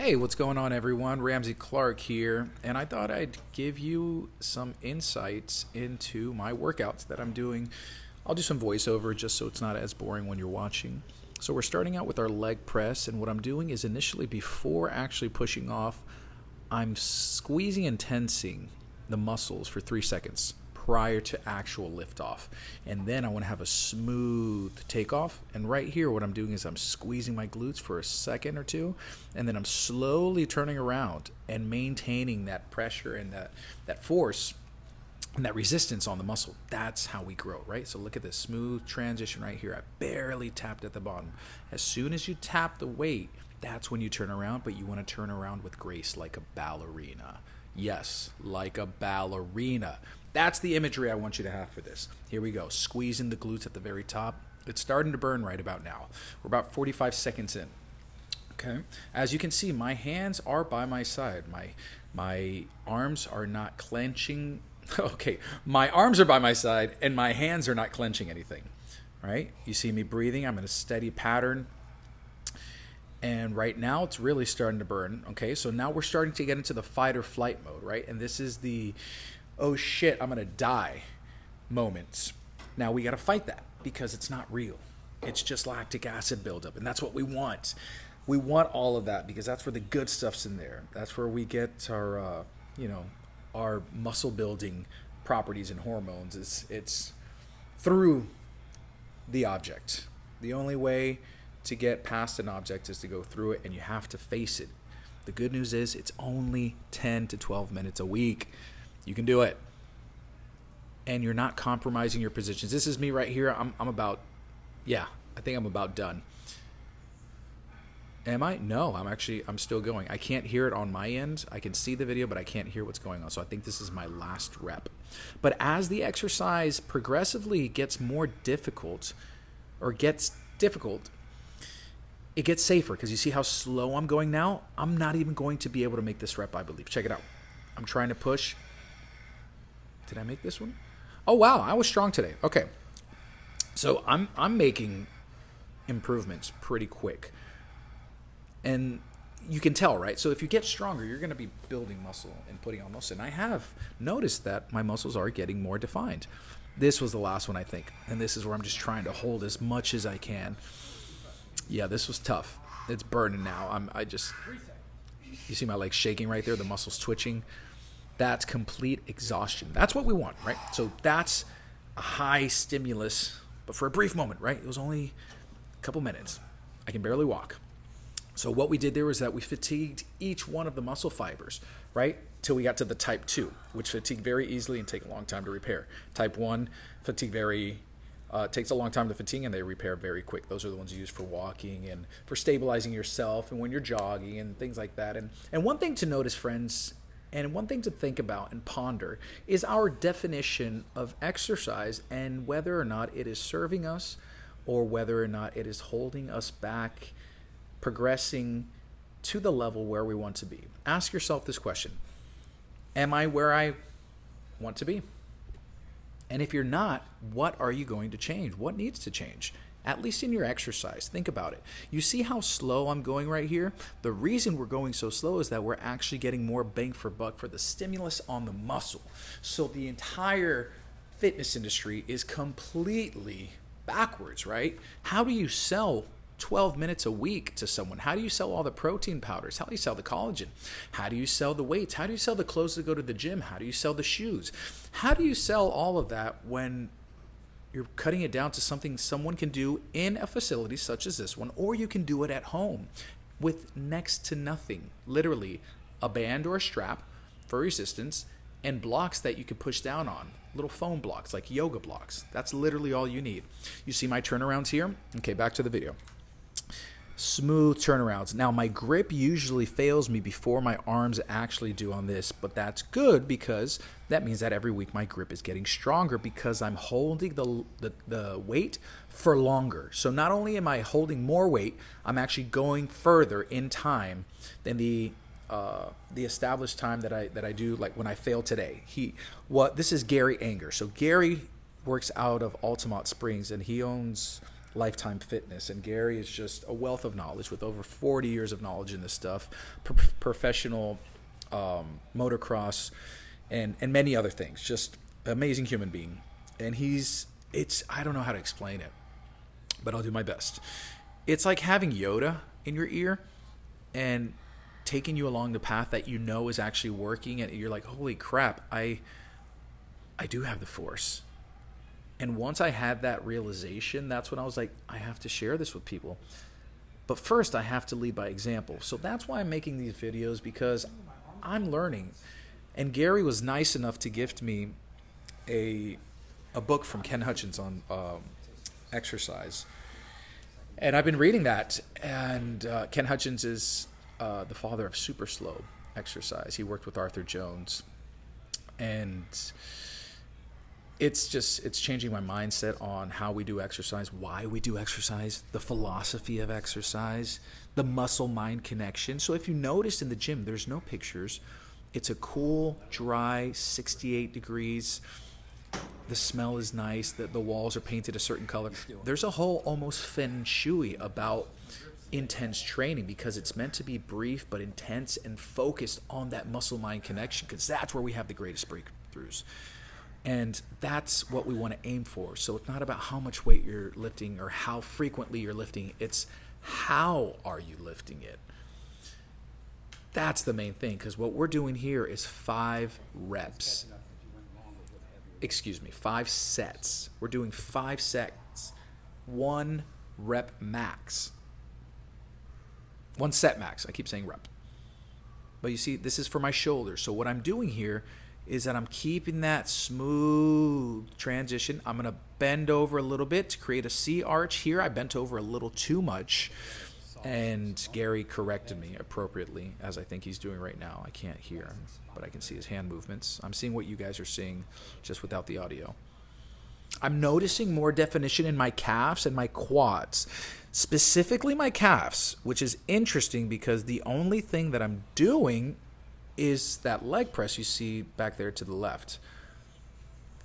Hey, what's going on, everyone? Ramsey Clark here, and I thought I'd give you some insights into my workouts that I'm doing. I'll do some voiceover just so it's not as boring when you're watching. So we're starting out with our leg press, and what I'm doing is initially, before actually pushing off, I'm squeezing and tensing the muscles for 3 seconds prior to actual liftoff. And then I want to have a smooth takeoff. And right here, what I'm doing is I'm squeezing my glutes for a second or two, and then I'm slowly turning around and maintaining that pressure and that force and that resistance on the muscle. That's how we grow, right? So look at this smooth transition right here. I barely tapped at the bottom. As soon as you tap the weight, that's when you turn around, but you want to turn around with grace like a ballerina. Yes, like a ballerina. That's the imagery I want you to have for this. Here we go. Squeezing the glutes at the very top. It's starting to burn right about now. We're about 45 seconds in. Okay. As you can see, my hands are by my side. My arms are not clenching. Okay. My arms are by my side and my hands are not clenching anything. Right? You see me breathing. I'm in a steady pattern. And right now it's really starting to burn. Okay. So now we're starting to get into the fight or flight mode, right? And this is the oh shit, I'm gonna die moments. Now we gotta fight that because it's not real. It's just lactic acid buildup, and that's what we want. We want all of that because that's where the good stuff's in there. That's where we get our, our muscle building properties and hormones. It's through the object. The only way to get past an object is to go through it, and you have to face it. The good news is it's only 10 to 12 minutes a week. You can do it. And you're not compromising your positions. This is me right here. I'm about, I think I'm about done. Am I? No, I'm still going. I can't hear it on my end. I can see the video, but I can't hear what's going on. So I think this is my last rep. But as the exercise progressively gets more difficult, it gets safer because you see how slow I'm going now? I'm not even going to be able to make this rep, I believe. Check it out. I'm trying to push. Did I make this one? Oh, wow. I was strong today. Okay. So I'm making improvements pretty quick. And you can tell, right? So if you get stronger, you're going to be building muscle and putting on muscle. And I have noticed that my muscles are getting more defined. This was the last one, I think. And this is where I'm just trying to hold as much as I can. Yeah, this was tough. It's burning now. You see my legs shaking right there, the muscles twitching. That's complete exhaustion. That's what we want, right? So that's a high stimulus, but for a brief moment, right? It was only a couple minutes. I can barely walk. So what we did there was that we fatigued each one of the muscle fibers, right? Till we got to the type 2, which fatigue very easily and take a long time to repair. Type 1, fatigue takes a long time to fatigue and they repair very quick. Those are the ones you use for walking and for stabilizing yourself and when you're jogging and things like that. And one thing to notice, friends, and one thing to think about and ponder is our definition of exercise and whether or not it is serving us or whether or not it is holding us back, progressing to the level where we want to be. Ask yourself this question. Am I where I want to be? And if you're not, what are you going to change? What needs to change? At least in your exercise. Think about it. You see how slow I'm going right here? The reason we're going so slow is that we're actually getting more bang for buck for the stimulus on the muscle. So the entire fitness industry is completely backwards, right? How do you sell 12 minutes a week to someone? How do you sell all the protein powders? How do you sell the collagen? How do you sell the weights? How do you sell the clothes to go to the gym? How do you sell the shoes? How do you sell all of that when you're cutting it down to something someone can do in a facility such as this one, or you can do it at home with next to nothing. Literally a band or a strap for resistance and blocks that you can push down on. Little foam blocks, like yoga blocks. That's literally all you need. You see my turnarounds here? Okay, back to the video. Smooth turnarounds. Now my grip usually fails me before my arms actually do on this, but that's good because that means that every week my grip is getting stronger because I'm holding the weight for longer. So not only am I holding more weight, I'm actually going further in time than the established time that I do, like when I fail today. This is Gary Anger. So Gary works out of Altamont Springs and he owns Lifetime Fitness, and Gary is just a wealth of knowledge with over 40 years of knowledge in this stuff, professional motocross, and many other things. Just amazing human being. And I don't know how to explain it, but I'll do my best. It's like having Yoda in your ear and taking you along the path that you know is actually working, and you're like, holy crap, I do have the Force. And once I had that realization, that's when I was like, I have to share this with people. But first, I have to lead by example. So that's why I'm making these videos, because I'm learning. And Gary was nice enough to gift me a book from Ken Hutchins on exercise. And I've been reading that. And Ken Hutchins is the father of super slow exercise. He worked with Arthur Jones. And it's changing my mindset on how we do exercise, why we do exercise, the philosophy of exercise, the muscle-mind connection. So if you noticed in the gym, there's no pictures. It's a cool, dry, 68 degrees. The smell is nice. The walls are painted a certain color. There's a whole almost feng shui about intense training, because it's meant to be brief but intense and focused on that muscle-mind connection, because that's where we have the greatest breakthroughs. And that's what we want to aim for. So it's not about how much weight you're lifting or how frequently you're lifting. It's how are you lifting it? That's the main thing, because what we're doing here is 5 reps. 5 sets. We're doing 5 sets. 1 rep max. 1 set max. I keep saying rep. But you see, this is for my shoulders. So what I'm doing here is that I'm keeping that smooth transition. I'm going to bend over a little bit to create a C arch here. I bent over a little too much, and Gary corrected me appropriately, as I think he's doing right now. I can't hear him, but I can see his hand movements. I'm seeing what you guys are seeing just without the audio. I'm noticing more definition in my calves and my quads, specifically my calves, which is interesting because the only thing that I'm doing is that leg press you see back there to the left.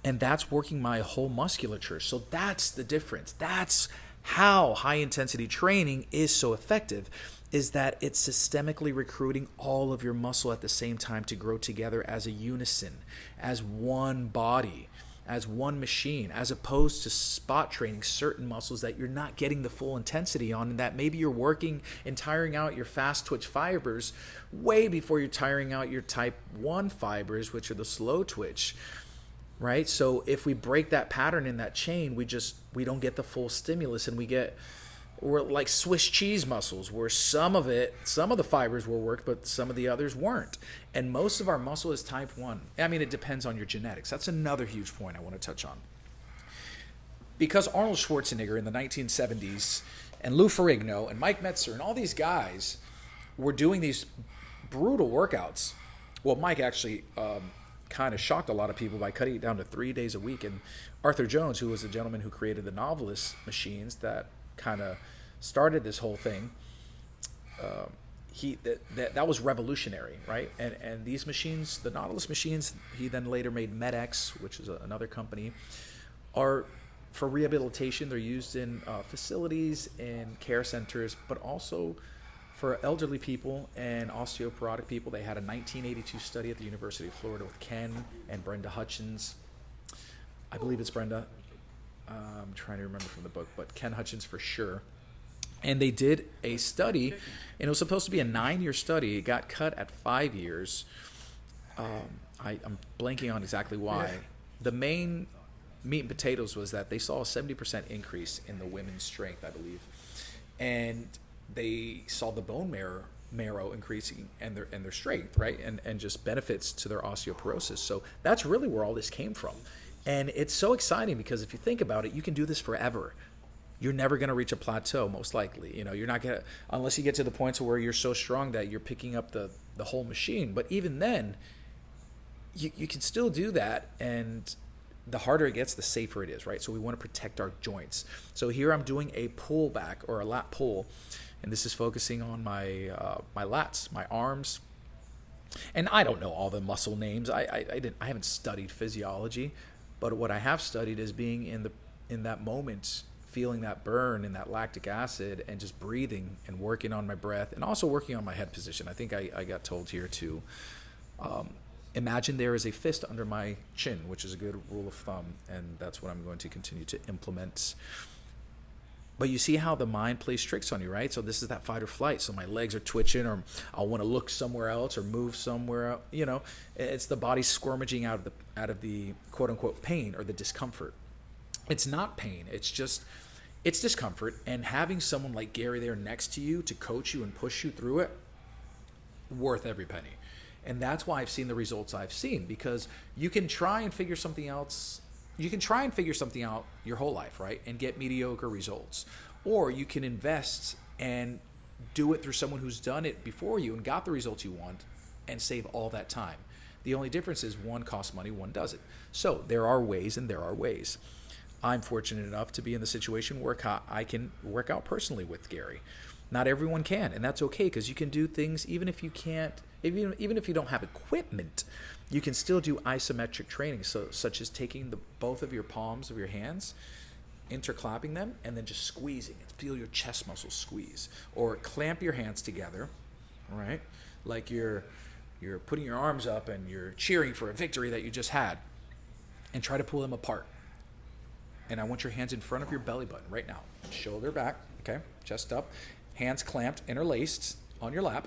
And that's working my whole musculature. So that's the difference. That's how high intensity training is so effective, is that it's systemically recruiting all of your muscle at the same time to grow together as a unison, as one body, as one machine, as opposed to spot training certain muscles that you're not getting the full intensity on, and that maybe you're working and tiring out your fast twitch fibers way before you're tiring out your type 1 fibers, which are the slow twitch, right? So if we break that pattern in that chain, we don't get the full stimulus, and we're like Swiss cheese muscles, where some of the fibers will work, but some of the others weren't. And most of our muscle is type 1. I mean, it depends on your genetics. That's another huge point I want to touch on. Because Arnold Schwarzenegger in the 1970s, and Lou Ferrigno, and Mike Metzer, and all these guys were doing these brutal workouts. Well, Mike actually kind of shocked a lot of people by cutting it down to 3 days a week. And Arthur Jones, who was the gentleman who created the Novelist machines that kind of started this whole thing, that was revolutionary, right? And these machines, the Nautilus machines, he then later made MedX, which is another company, are for rehabilitation. They're used in facilities, in care centers, but also for elderly people and osteoporotic people. They had a 1982 study at the University of Florida with Ken and Brenda Hutchins. I believe it's Brenda. I'm trying to remember from the book, but Ken Hutchins for sure. And they did a study, and it was supposed to be a 9-year study. It got cut at 5 years. I'm blanking on exactly why. Yeah. The main meat and potatoes was that they saw a 70% increase in the women's strength, I believe. And they saw the bone marrow increasing and their strength, right? And just benefits to their osteoporosis. So that's really where all this came from. And it's so exciting because if you think about it, you can do this forever. You're never going to reach a plateau, most likely. You're not going to, unless you get to the point to where you're so strong that you're picking up the whole machine. But even then, you can still do that. And the harder it gets, the safer it is, right? So we want to protect our joints. So here I'm doing a pull back or a lat pull. And this is focusing on my lats, my arms. And I don't know all the muscle names. I haven't studied physiology. But what I have studied is being in that moment, feeling that burn and that lactic acid and just breathing and working on my breath and also working on my head position. I think I got told here to imagine there is a fist under my chin, which is a good rule of thumb, and that's what I'm going to continue to implement. But you see how the mind plays tricks on you, right? So this is that fight or flight. So my legs are twitching, or I'll want to look somewhere else or move somewhere else. You know, it's the body squirmaging out of the quote unquote pain or the discomfort. It's not pain. It's discomfort. And having someone like Gary there next to you to coach you and push you through it, worth every penny. And that's why I've seen the results I've seen, because you can try and figure something else. You can try and figure something out your whole life, right? And get mediocre results. Or you can invest and do it through someone who's done it before you and got the results you want and save all that time. The only difference is one costs money, one doesn't. So there are ways and there are ways. I'm fortunate enough to be in the situation where I can work out personally with Gary. Not everyone can, and that's okay, because you can do things even if you can't, even if you don't have equipment. You can still do isometric training, such as taking both of your palms of your hands, interclapping them, and then just squeezing. Feel your chest muscles squeeze. Or clamp your hands together, right? Like you're putting your arms up and you're cheering for a victory that you just had, and try to pull them apart. And I want your hands in front of your belly button right now. Shoulder back, okay? Chest up. Hands clamped, interlaced on your lap.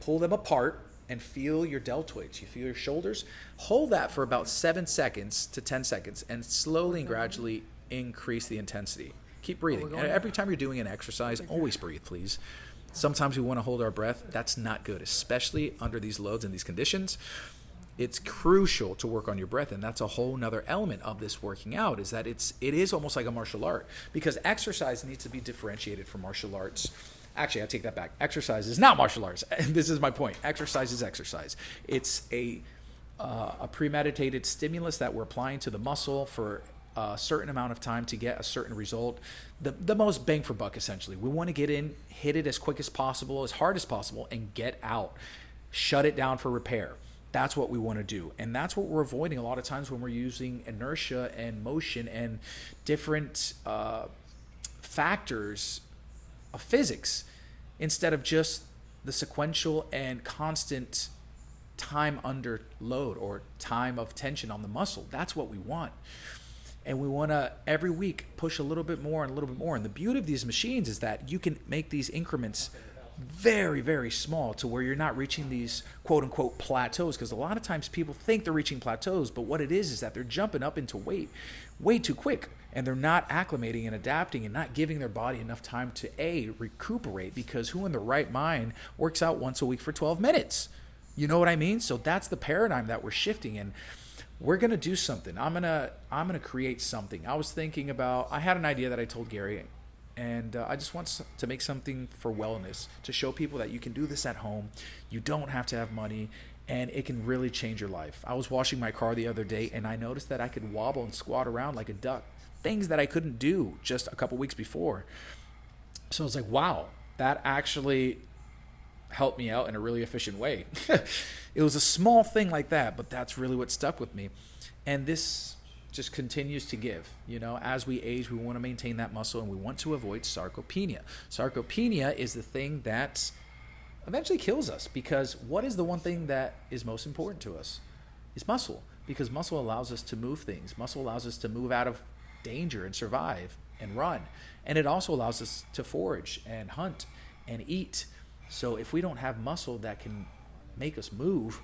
Pull them apart and feel your deltoids. You feel your shoulders. Hold that for about 7 seconds to 10 seconds and slowly and gradually increase the intensity. Keep breathing. And every time you're doing an exercise, always breathe, please. Sometimes we want to hold our breath. That's not good, especially under these loads and these conditions. It's crucial to work on your breath, and that's a whole nother element of this working out, is that it is almost like a martial art, because exercise needs to be differentiated from martial arts. Actually, I take that back. Exercise is not martial arts. This is my point. Exercise is exercise. It's a premeditated stimulus that we're applying to the muscle for a certain amount of time to get a certain result. The most bang for buck, essentially. We want to get in, hit it as quick as possible, as hard as possible, and get out. Shut it down for repair. That's what we want to do. And that's what we're avoiding a lot of times when we're using inertia and motion and different factors of physics instead of just the sequential and constant time under load or time of tension on the muscle. That's what we want. And we want to every week push a little bit more and a little bit more. And the beauty of these machines is that you can make these increments very, very small to where you're not reaching these quote unquote plateaus, because a lot of times people think they're reaching plateaus, but what it is that they're jumping up into weight way too quick, and they're not acclimating and adapting and not giving their body enough time to recuperate, because who in the right mind works out once a week for 12 minutes? You know what I mean? So that's the paradigm that we're shifting, and we're going to do something. I'm going to create something. I had an idea that I told Gary, and I just want to make something for wellness, to show people that you can do this at home. You don't have to have money, and it can really change your life. I was washing my car the other day, and I noticed that I could wobble and squat around like a duck, things that I couldn't do just a couple weeks before. So I was like, wow, that actually helped me out in a really efficient way. It was a small thing like that, but that's really what stuck with me. And this just continues to give. You know, as we age, we want to maintain that muscle, and we want to avoid sarcopenia. Sarcopenia is the thing that eventually kills us, because what is the one thing that is most important to us? It's muscle, because muscle allows us to move things. Muscle allows us to move out of danger and survive and run. And it also allows us to forage and hunt and eat. So if we don't have muscle that can make us move,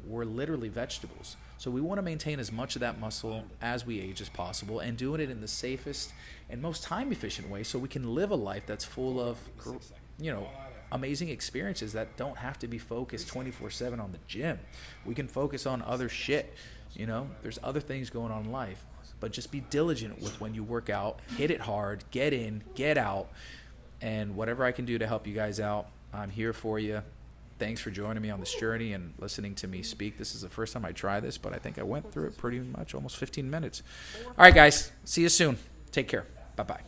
we're literally vegetables. So we want to maintain as much of that muscle as we age as possible, and doing it in the safest and most time efficient way, so we can live a life that's full of, you know, amazing experiences that don't have to be focused 24/7 on the gym. We can focus on other shit. You know, there's other things going on in life, but just be diligent with when you work out. Hit it hard, get in, get out, and whatever I can do to help you guys out, I'm here for you. Thanks for joining me on this journey and listening to me speak. This is the first time I try this, but I think I went through it pretty much almost 15 minutes. All right, guys. See you soon. Take care. Bye-bye.